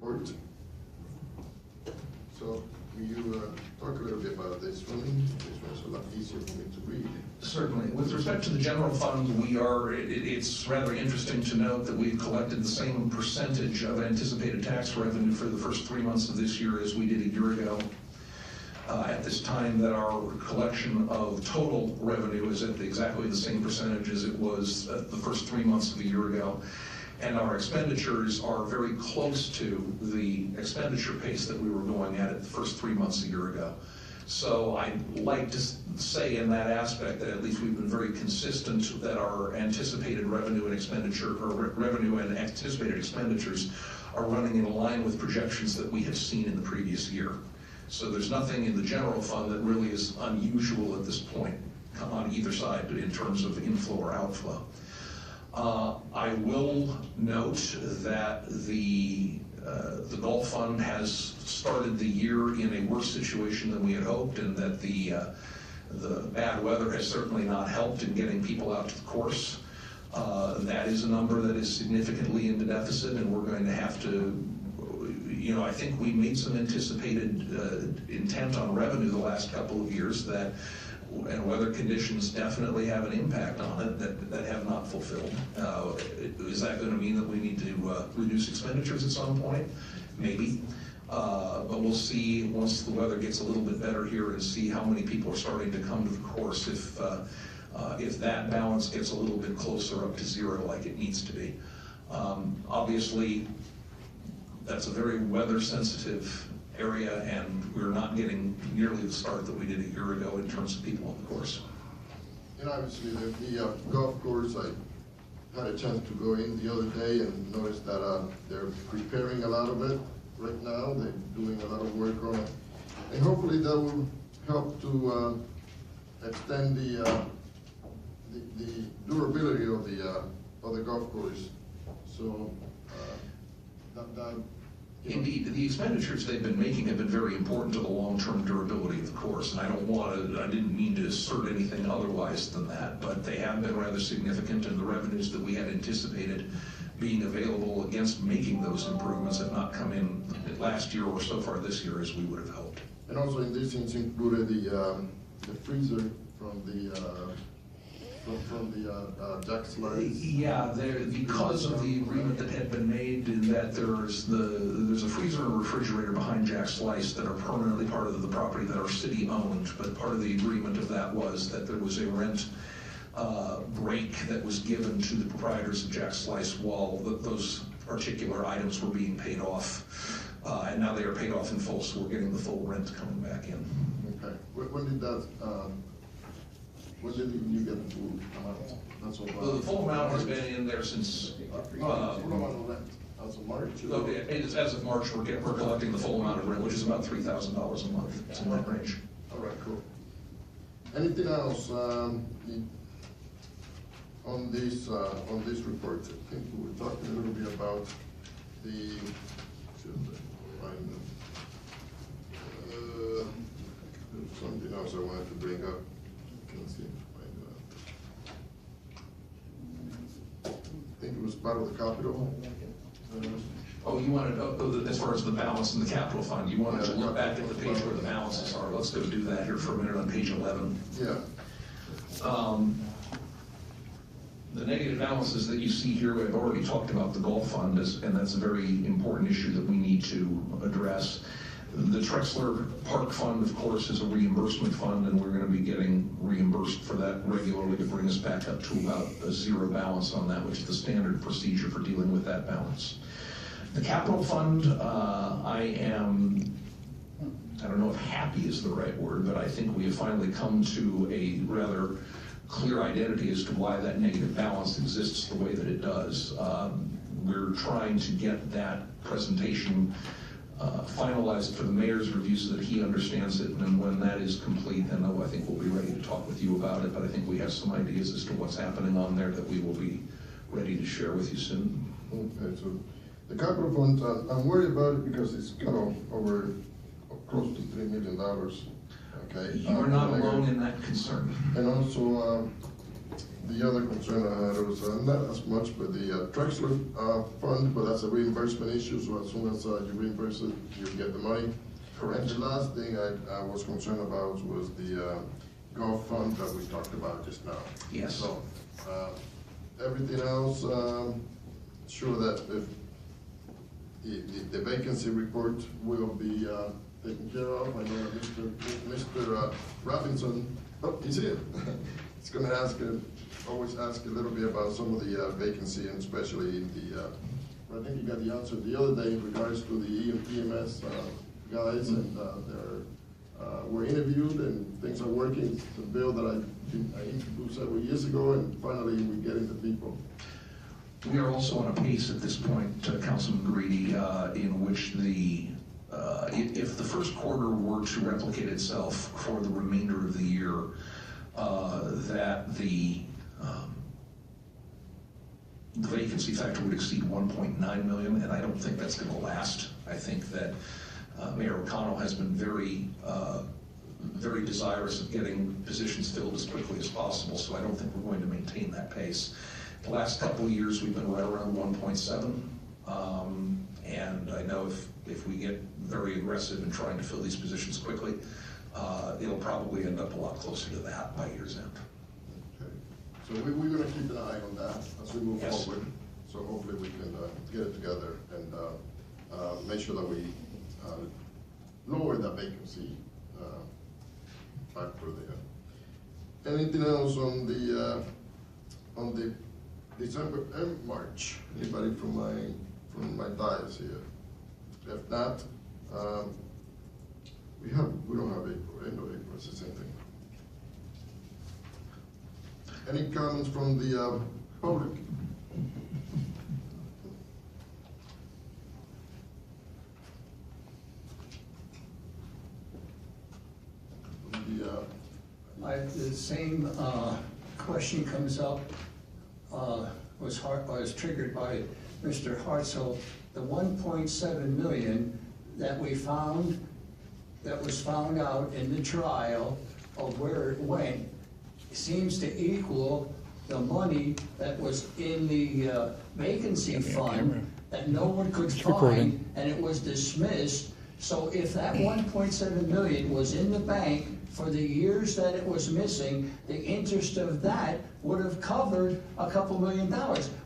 Report. So, will you talk a little bit about this for me? This one's a lot easier for me to read. Certainly. With respect to the general fund, it's rather interesting to note that we've collected the same percentage of anticipated tax revenue for the first 3 months of this year as we did a year ago. At this time, that our collection of total revenue is at exactly the same percentage as it was at the first 3 months of a year ago. And our expenditures are very close to the expenditure pace that we were going at the first 3 months a year ago. So I'd like to say in that aspect that at least we've been very consistent that our anticipated revenue and expenditure, or revenue and anticipated expenditures are running in line with projections that we have seen in the previous year. So there's nothing in the general fund that really is unusual at this point on either side in terms of inflow or outflow. I will note that the Gulf Fund has started the year in a worse situation than we had hoped, and that the bad weather has certainly not helped in getting people out to the course. That is a number that is significantly into deficit, and we're going to have to, I think we made some anticipated intent on revenue the last couple of years and weather conditions definitely have an impact on it that have not fulfilled. Is that going to mean that we need to reduce expenditures at some point? Maybe. But we'll see once the weather gets a little bit better here and see how many people are starting to come to the course if that balance gets a little bit closer up to zero like it needs to be. Obviously, that's a very weather sensitive area, and we're not getting nearly the start that we did a year ago in terms of people on the course. And obviously the golf course, I had a chance to go in the other day and noticed that they're preparing a lot of it right now. They're doing a lot of work on it, and hopefully that will help to extend the durability of the golf course. So Indeed, the expenditures they've been making have been very important to the long-term durability of the course, and I didn't mean to assert anything otherwise than that, but they have been rather significant, and the revenues that we had anticipated being available against making those improvements have not come in last year or so far this year as we would have hoped. And also in this instance included the freezer from the Jack Slice. Yeah, because of the agreement that had been made, in that there's a freezer and a refrigerator behind Jack Slice that are permanently part of the property that are city owned. But part of the agreement of that was that there was a rent break that was given to the proprietors of Jack Slice while those particular items were being paid off. And now they are paid off in full, so we're getting the full rent coming back in. Okay. When did that? When did you get the full amount? That's all. The full amount has been in there since. Full amount of rent. As of March. As of March, we're collecting the full amount of rent, which is about $3,000 a month. It's in that range. All right, cool. Anything else on this report? I think we were talking a little bit about the. There's something else I wanted to bring up. I think it was part of the capital. You wanted, as far as the balance in the capital fund, you wanted to look back at the page where the balances are. Let's go do that here for a minute on page 11. Yeah. The negative balances that you see here, we've already talked about the Gulf Fund, and that's a very important issue that we need to address. The Trexler Park Fund, of course, is a reimbursement fund, and we're going to be getting reimbursed for that regularly to bring us back up to about a zero balance on that, which is the standard procedure for dealing with that balance. The capital fund, I don't know if happy is the right word, but I think we have finally come to a rather clear identity as to why that negative balance exists the way that it does. We're trying to get that presentation finalized for the mayor's review so that he understands it, and when that is complete, then I think we'll be ready to talk with you about it, but I think we have some ideas as to what's happening on there that we will be ready to share with you soon. Okay, so the capital fund, I'm worried about it because it's kind of over close to $3 million. Okay. You are not alone in that concern. And also, The other concern I had was not as much with the Drexler fund, but that's a reimbursement issue, so as soon as you reimburse it, you get the money. Correct. And the last thing I was concerned about was the golf fund that we talked about just now. Yes. So, everything else, sure that if the vacancy report will be taken care of. I know that Mr. Robinson, oh, he's here. He's gonna always ask a little bit about some of the vacancy, and especially I think you got the answer the other day in regards to the EMS guys, and were interviewed and things are working. It's a bill that I introduced several years ago, and finally we're getting the people. We are also on a pace at this point, Councilman Greedy, in which if the first quarter were to replicate itself for the remainder of the year, that the vacancy factor would exceed 1.9 million, and I don't think that's going to last. I think that Mayor O'Connell has been very desirous of getting positions filled as quickly as possible, so I don't think we're going to maintain that pace. The last couple of years, we've been right around 1.7, and I know if we get very aggressive in trying to fill these positions quickly, it'll probably end up a lot closer to that by year's end. Okay. So we're going to keep an eye on that as we move Yes. forward. So hopefully we can get it together and make sure that we lower the vacancy factor there. Anything else on the December and March? Anybody from my dais here? If not, we don't have April. End of April, it's the same thing. Any comments from the public? The same question comes up, was triggered by Mr. Hartzell. The 1.7 million that we found, that was found out in the trial of where it went, seems to equal the money that was in the vacancy fund that no one could find, and it was dismissed. So if that 1.7 million was in the bank for the years that it was missing, the interest of that would have covered a couple $1 million.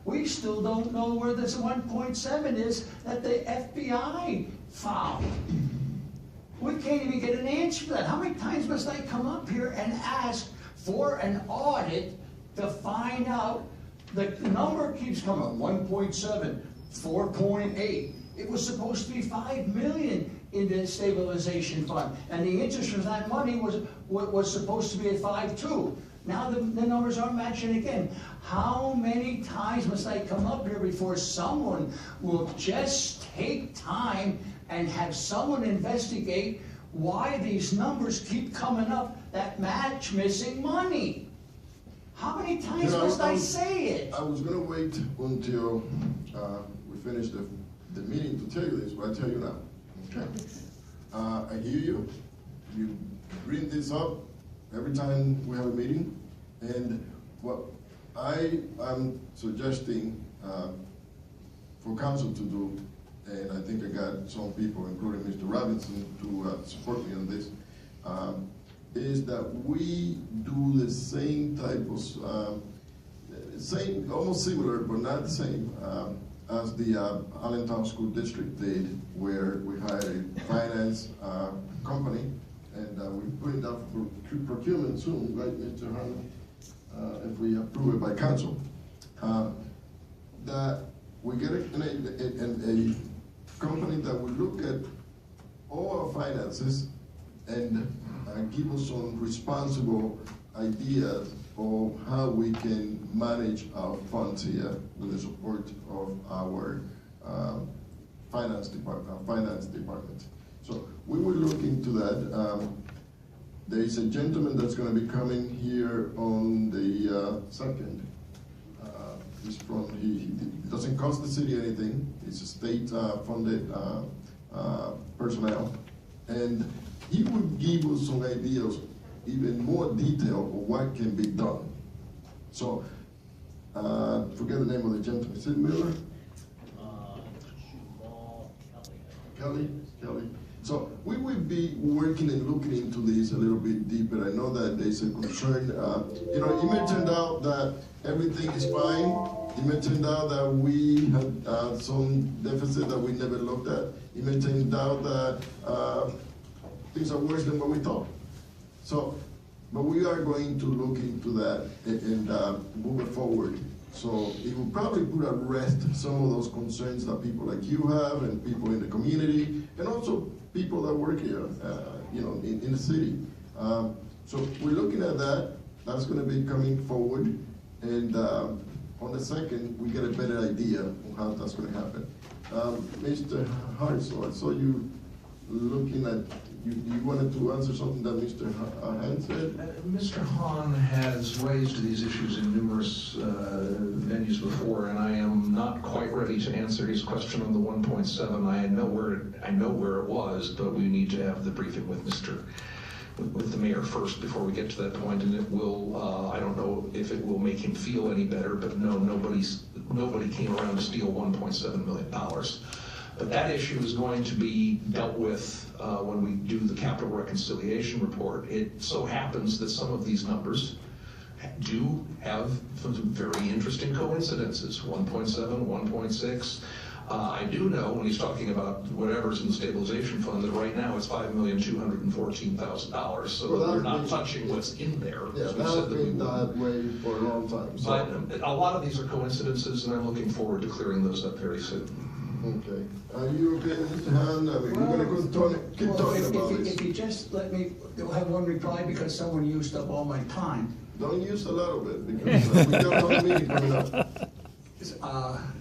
We still don't know where this 1.7 is that the FBI found. We can't even get an answer for that. How many times must I come up here and ask for an audit to find out? The number keeps coming, 1.7, 4.8. It was supposed to be 5 million in the stabilization fund, and the interest of that money was supposed to be at 5.2. Now the numbers aren't matching again. How many times must I come up here before someone will just take time and have someone investigate why these numbers keep coming up that match missing money? How many times must I say it? I was going to wait until we finish the meeting to tell you this, but I tell you now. Okay. I hear you. You bring this up every time we have a meeting, and what I am suggesting for council to do, and I think I got some people, including Mr. Robinson, to support me on this, is that we do the same type of, same, almost similar, but not the same, as the Allentown School District did, where we hired a finance company, and we put it up for procurement soon, right, Mr. Harlan? If we approve it by council. That we get a company that will look at all our finances and give us some responsible ideas of how we can manage our funds here with the support of our finance department. So we will look into that. There is a gentleman that's going to be coming here on the 2nd. He's from, he doesn't cost the city anything. It's a state funded personnel. And he will give us some ideas, even more detail of what can be done. So, forget the name of the gentleman, is it Miller? Kelly. So we will be working and looking into this a little bit deeper. I know that there's a concern. It may turn out that everything is fine. It may turn out that we had some deficit that we never looked at. It may turn out that things are worse than what we thought. So, but we are going to look into that and move it forward. So it will probably put at rest some of those concerns that people like you have and people in the community and also people that work here, in the city. So we're looking at that. That's going to be coming forward. And on the second, we get a better idea of how that's going to happen. Mr. Hartzell, I saw you looking at, you wanted to answer something that Mr. Hahn said? Mr. Hahn has raised these issues in numerous venues before, and I am not quite ready to answer his question on the 1.7. I know where it was, but we need to have the briefing with the mayor first before we get to that point, and it will, I don't know if it will make him feel any better, but no, nobody came around to steal $1.7 million. But that issue is going to be dealt with when we do the capital reconciliation report. It so happens that some of these numbers do have some very interesting coincidences, 1.7, 1.6. I do know when he's talking about whatever's in the stabilization fund that right now it's $5,214,000. So well, we're not touching what's in there. Yeah, that's been that way for a long time. So. But a lot of these are coincidences, and I'm looking forward to clearing those up very soon. Okay. Are you okay, Mr. Hahn? I mean, we're going to keep talking about this. If you just let me have one reply because someone used up all my time. Don't use a lot of it because we got another meeting coming up.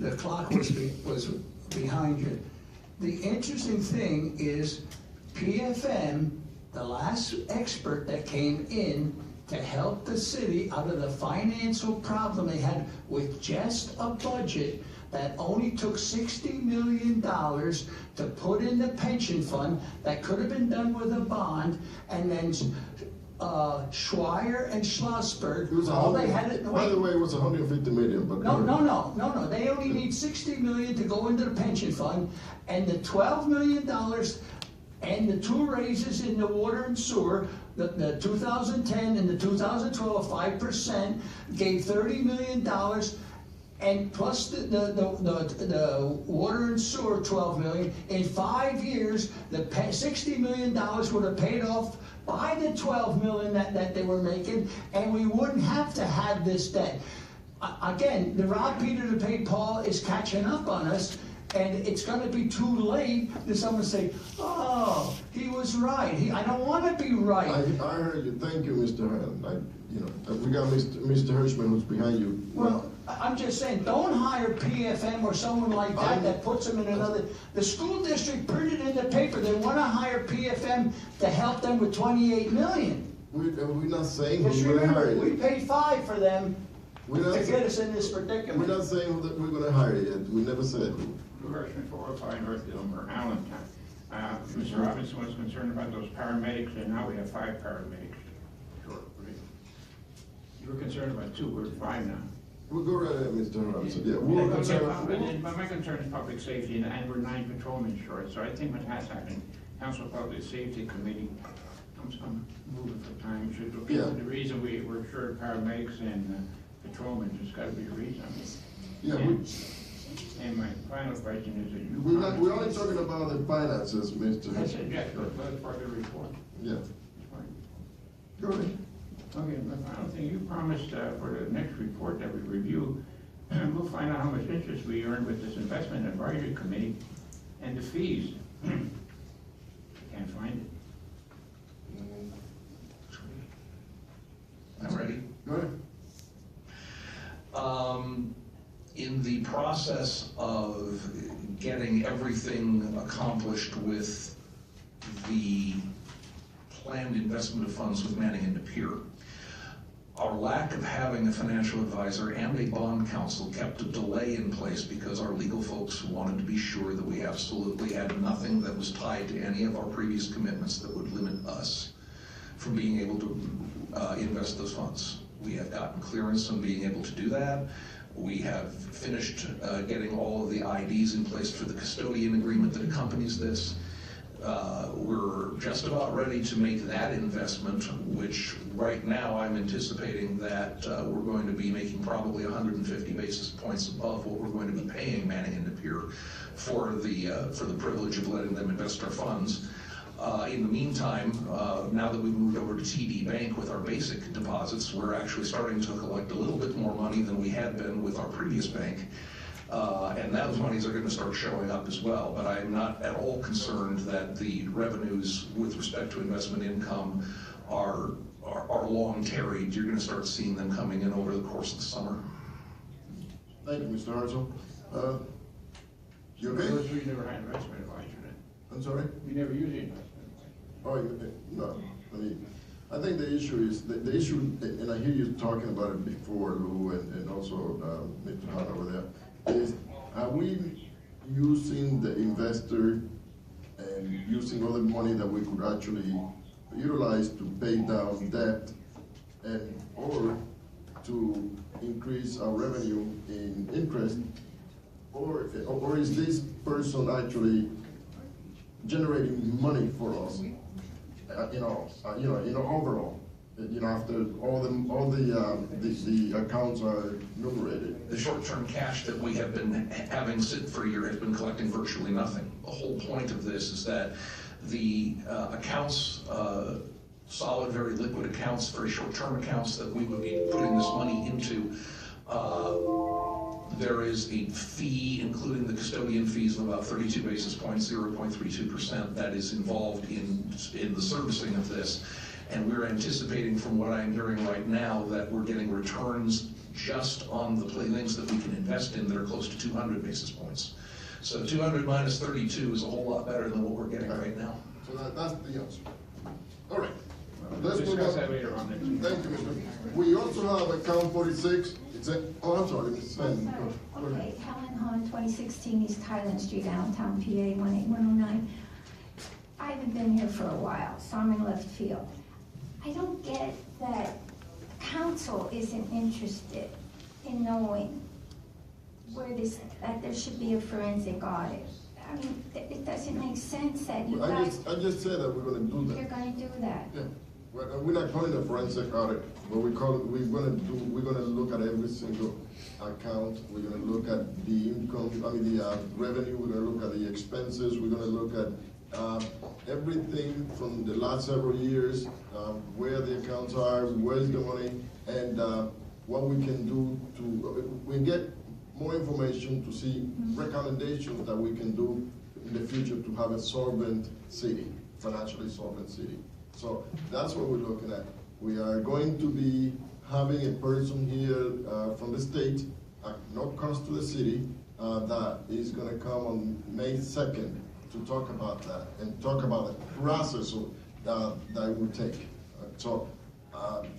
The clock was behind you. The interesting thing is PFM, the last expert that came in to help the city out of the financial problem they had with just a budget that only took $60 million to put in the pension fund that could have been done with a bond, and then Schweier and Schlossberg, all they had it. By the way, it was 150 million. But No. They only need 60 million to go into the pension fund, and the $12 million and the two raises in the water and sewer, the 2010 and the 2012 5% gave $30 million. And plus the water and sewer, 12 million. In 5 years, the $60 million would have paid off by the 12 million that they were making, and we wouldn't have to have this debt. Again, the rob Peter to pay Paul is catching up on us, and it's going to be too late to someone say, "Oh, he was right." I don't want to be right. I heard you. Thank you, Mr. Hahn. We got Mr. Hirschman who's behind you. Well, I'm just saying, don't hire PFM or someone like that puts them in another. The school district printed in the paper they want to hire PFM to help them with $28 million. We're not saying Just we're going to hire remember, we you. paid $5 for them to get us in this We're predicament. not saying that we're going to hire you. We never said. Congressman 405 North Gilmer, Allentown. Mr. Robinson was concerned about those paramedics, and now we have 5 paramedics. Sure. You were concerned about 2, we're 5 now. We'll go right ahead, Mr. Robinson. Yeah, But my concern is public safety, and we're 9 patrolmen short, so I think what has happened, Council Public Safety Committee, I'm moving for time, should look into the reason we're short paramedics and patrolmen. There's got to be a reason. Yeah. And my final question is that you... We're only talking about the finances, Mr. I said, yes, but that's part of the report. Yeah. Go ahead. Okay, the final thing, you promised for the next report that we review, we'll find out how much interest we earned with this investment advisory committee and the fees. Can't find it. I'm ready. Go ahead. In the process of getting everything accomplished with the planned investment of funds with Manning and Napier, our lack of having a financial advisor and a bond counsel kept a delay in place because our legal folks wanted to be sure that we absolutely had nothing that was tied to any of our previous commitments that would limit us from being able to invest those funds. We have gotten clearance on being able to do that. We have finished getting all of the IDs in place for the custodian agreement that accompanies this. We're just about ready to make that investment, which right now I'm anticipating that we're going to be making probably 150 basis points above what we're going to be paying Manning and Napier for the privilege of letting them invest our funds. In the meantime, now that we've moved over to TD Bank with our basic deposits, we're actually starting to collect a little bit more money than we had been with our previous bank. And those monies are going to start showing up as well. But I'm not at all concerned that the revenues with respect to investment income are long tarried. You're going to start seeing them coming in over the course of the summer. Thank you, Mr. Hartzell. You okay? We never had investment advisor then. I'm sorry? We never used the investment advisor. Oh, no. I mean, I think the issue is, the issue, and I hear you talking about it before, Lou, and also Mr. Hunt over there, is are we using the investor and using all the money that we could actually utilize to pay down debt and or to increase our revenue in interest, or is this person actually generating money for us? Overall, after all the accounts are numerated. The short-term cash that we have been having sit for a year has been collecting virtually nothing. The whole point of this is that the accounts, solid, very liquid accounts, very short-term accounts that we would be putting this money into, there is a fee, including the custodian fees, of about 32 basis points, 0.32%, that is involved in the servicing of this. And we're anticipating, from what I'm hearing right now, that we're getting returns just on the things that we can invest in that are close to 200 basis points. So 200 minus 32 is a whole lot better than what we're getting right now. So that's the answer. All right. We'll Let's move discuss on. that later on. Thank you, Mr. We also have account 46. I'm sorry, Ms. Sven. Okay, Helen Hahn, 2016 East Highland Street, Allentown, PA, 18109. I haven't been here for a while, so I'm in left field. I don't get that council isn't interested in knowing that there should be a forensic audit. I mean, it doesn't make sense that you guys. I just said that we're going to do that. You're going to do that. Yeah. We're not calling it a forensic audit, but we're going to look at every single account. We're going to look at the income, the revenue. We're going to look at the expenses. We're going to look at everything from the last several years, where the accounts are, where's the money, and what we can do we get more information to see recommendations that we can do in the future to have a solvent city, financially solvent city. So that's what we're looking at. We are going to be having a person here from the state, no cost to the city, that is going to come on May 2nd to talk about that and talk about the process that it will take. So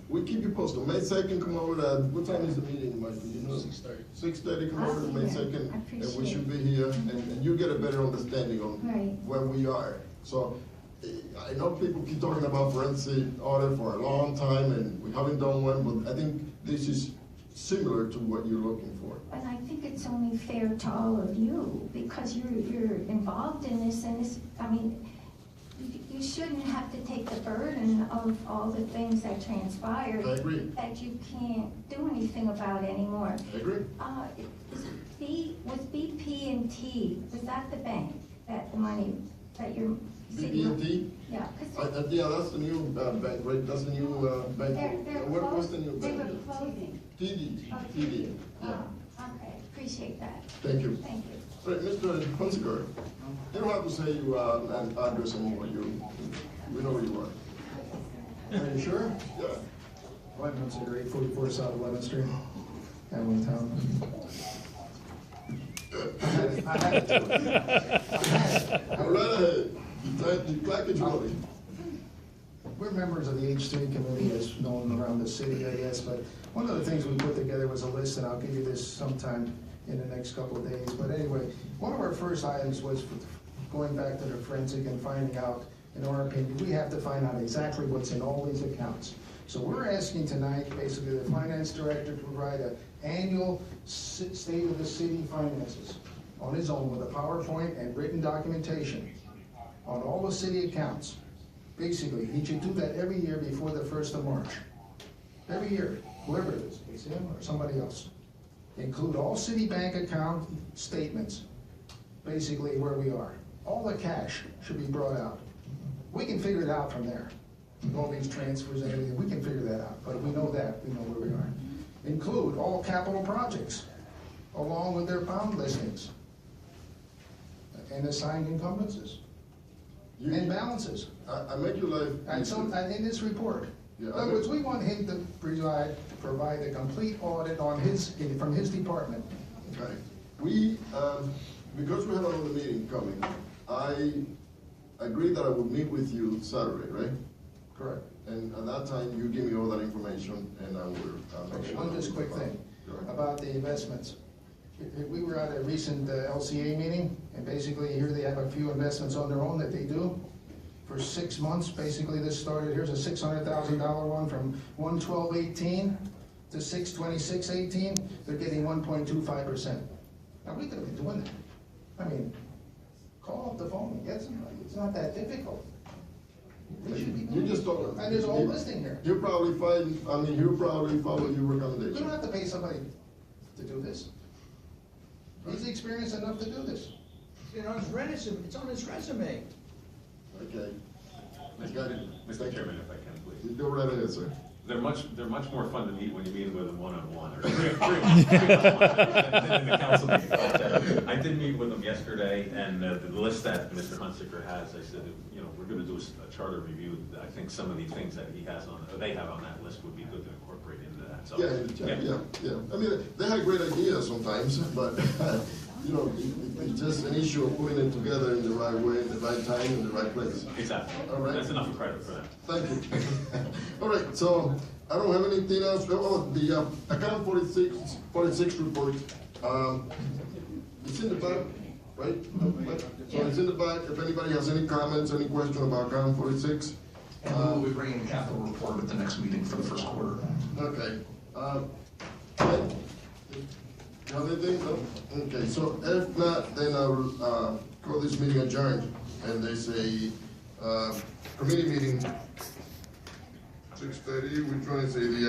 we keep you posted. May 2nd, come over. What time is the meeting, Mike? Do you know? 6:30. 6:30, come over May 2nd, and we should be here, and you get a better understanding on where we are. So I know people keep talking about forensic audit for a long time, and we haven't done one, but I think this is similar to what you're looking for. But I think it's only fair to all of you, because you're involved in this, and this, you shouldn't have to take the burden of all the things that transpired. I agree. That you can't do anything about anymore. I agree. Was BP&T, was that the bank, that the money that you're... BB&T? Yeah. Yeah, that's the new bank, right? That's the new bank. What's the new They bank? were closing. TD. Oh, TD. Yeah. Okay, appreciate that. Thank you. Thank you. All right, Mr. Hunziker, you don't have to say you an address anymore. We know where you are. Are you sure? Yeah. Well, I'm Hunziker, 844 South 11th Street, Allentown. I had it. All right ahead. Glad that you're ready. We're members of the H3 committee, as known around the city, I guess, but one of the things we put together was a list, and I'll give you this sometime in the next couple of days. But anyway, one of our first items was going back to the forensic and finding out, in our opinion, we have to find out exactly what's in all these accounts. So we're asking tonight, basically, the finance director to provide an annual state of the city finances on his own with a PowerPoint and written documentation on all the city accounts. Basically, he should do that every year before the 1st of March. Every year, whoever it is, it's him or somebody else. Include all city bank account statements, basically where we are. All the cash should be brought out. We can figure it out from there. All these transfers and everything, we can figure that out, but we know that, we know where we are. Include all capital projects, along with their pound listings, and assigned encumbrances, and balances. I make your life And so, and in this report. Yeah, In other words, we want him to provide a complete audit on from his department. Okay, we, because we have another meeting coming, I agreed that I would meet with you Saturday, right? Correct. And at that time, you give me all that information, and I will make sure. One just quick thing about the investments. We were at a recent LCA meeting, and basically here they have a few investments on their own that they do. For 6 months, basically this started, here's a $600,000 one from 1/12/18 to 6/26/18. They're getting 1.25%. Now, we could have been doing that. I mean, call up the phone and get somebody. It's not that difficult. We should be You doing just it. don't. And there's a whole listing here. You'll probably find, you'll probably follow your We recommendation. don't have to pay somebody to do this. He's experienced enough to do this. You know, it's on his resume. Okay. Got it. Mr. Chairman, if I can, please. You go right ahead, sir. They're much more fun to meet when you meet with them one-on-one, or than the council meeting. But, I did meet with them yesterday, and the list that Mr. Hunsaker has, I said, you know, we're gonna do a charter review. I think some of the things that he has on, or they have on that list would be good to incorporate into that, so. Yeah. I mean, they have great ideas sometimes, but, you know, it's just an issue of putting it together in the right way, in the right time, in the right place. Exactly. All right. That's enough credit for that. Thank you. All right, so I don't have anything else. Oh, the account 46 report. It's in the back, right? So it's in the back. If anybody has any comments, any question about account 46. And we will be bringing a capital report at the next meeting for the first quarter. Okay. Anything? No? Okay, so if not, then I will call this meeting adjourned. And they say, committee meeting, 6:30, we're trying to say the,